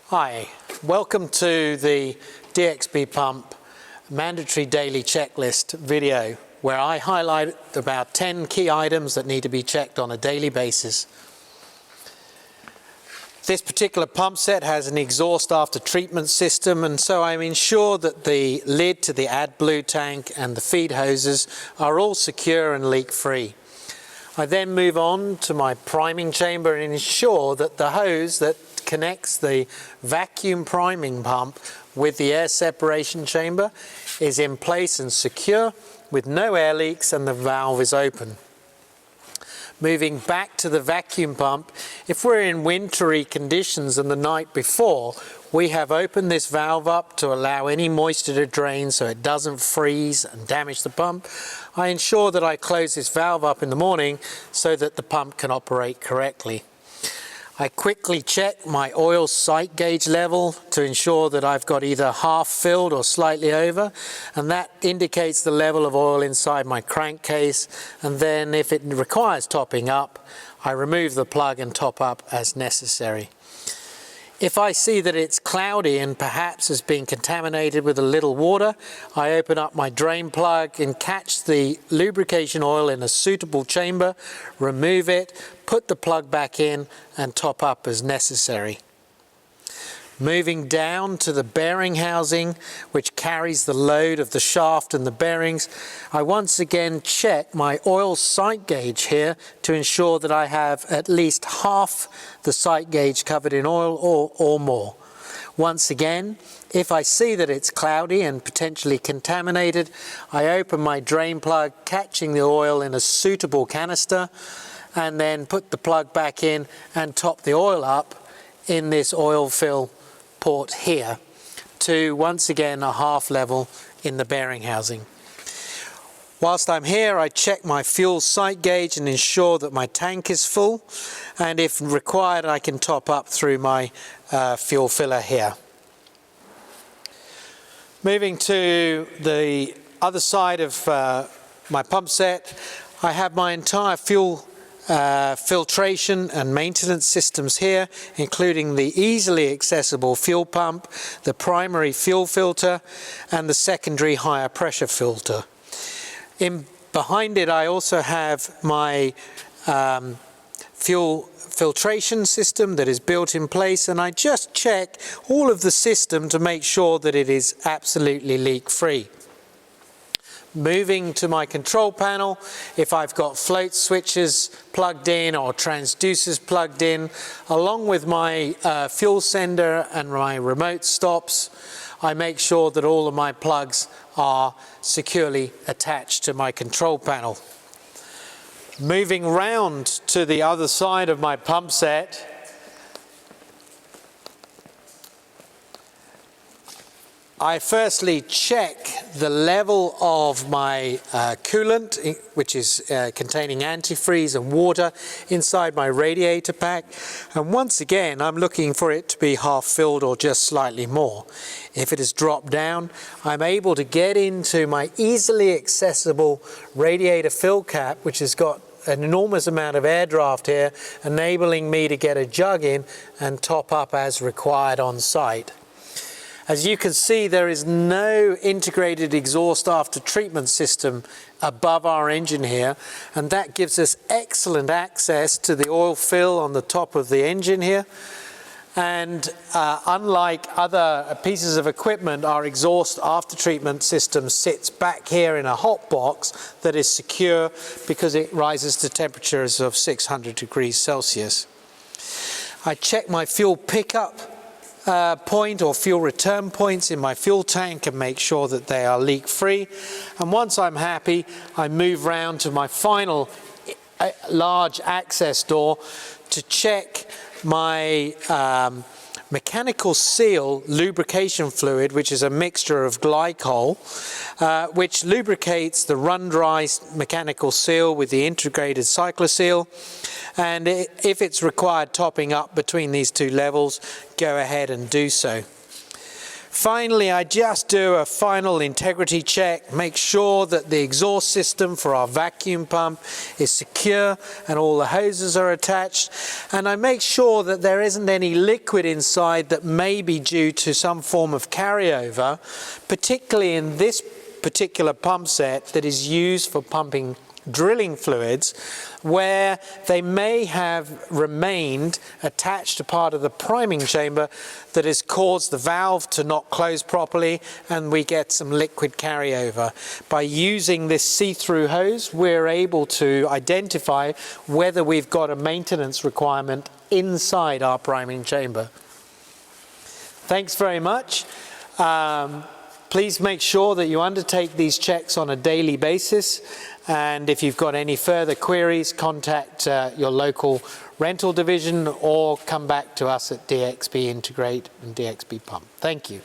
Hi, welcome to the DXB pump mandatory daily checklist video where I highlight about 10 key items that need to be checked on a daily basis. This particular pump set has an exhaust after treatment system, and so I'm ensured that the lid to the AdBlue tank and the feed hoses are all secure and leak free. I then move on to my priming chamber and ensure that the hose that connects the vacuum priming pump with the air separation chamber is in place and secure with no air leaks and the valve is open. Moving back to the vacuum pump, if we're in wintry conditions and the night before, we have opened this valve up to allow any moisture to drain so it doesn't freeze and damage the pump. I ensure that I close this valve up in the morning so that the pump can operate correctly. I quickly check my oil sight gauge level to ensure that I've got either half filled or slightly over, and that indicates the level of oil inside my crankcase, and then if it requires topping up, I remove the plug and top up as necessary. If I see that it's cloudy and perhaps has been contaminated with a little water, I open up my drain plug and catch the lubrication oil in a suitable chamber, remove it, put the plug back in and top up as necessary. Moving down to the bearing housing, which carries the load of the shaft and the bearings, I once again check my oil sight gauge here to ensure that I have at least half the sight gauge covered in oil or more. Once again, if I see that it's cloudy and potentially contaminated, I open my drain plug, catching the oil in a suitable canister, and then put the plug back in and top the oil up in this oil fill port here to once again a half level in the bearing housing. Whilst I'm here, I check my fuel sight gauge and ensure that my tank is full, and if required I can top up through my fuel filler here. Moving to the other side of my pump set, I have my entire fuel filtration and maintenance systems here, including the easily accessible fuel pump, the primary fuel filter and the secondary higher pressure filter. Behind it I also have my fuel filtration system that is built in place, and I just check all of the system to make sure that it is absolutely leak free. Moving to my control panel, if I've got float switches plugged in or transducers plugged in, along with my fuel sender and my remote stops, I make sure that all of my plugs are securely attached to my control panel. Moving round to the other side of my pump set, I firstly check the level of my coolant, which is containing antifreeze and water, inside my radiator pack, and once again I'm looking for it to be half filled or just slightly more. If it has dropped down, I'm able to get into my easily accessible radiator fill cap, which has got an enormous amount of air draft here, enabling me to get a jug in and top up as required on site. As you can see, there is no integrated exhaust after treatment system above our engine here, and that gives us excellent access to the oil fill on the top of the engine here. And unlike other pieces of equipment, our exhaust after treatment system sits back here in a hot box that is secure because it rises to temperatures of 600 degrees Celsius. I check my fuel pickup point or fuel return points in my fuel tank and make sure that they are leak free, and once I'm happy I move round to my final large access door to check my mechanical seal lubrication fluid, which is a mixture of glycol which lubricates the run dry mechanical seal with the integrated cycloseal, and if it's required topping up between these two levels, go ahead and do so. Finally, I just do a final integrity check, make sure that the exhaust system for our vacuum pump is secure and all the hoses are attached, and I make sure that there isn't any liquid inside that may be due to some form of carryover, particularly in this particular pump set that is used for pumping drilling fluids, where they may have remained attached to part of the priming chamber that has caused the valve to not close properly, and we get some liquid carryover. By using this see-through hose, we're able to identify whether we've got a maintenance requirement inside our priming chamber. Thanks very much. Please make sure that you undertake these checks on a daily basis, and if you've got any further queries, contact your local rental division or come back to us at DXB Integrate and DXB Pump. Thank you.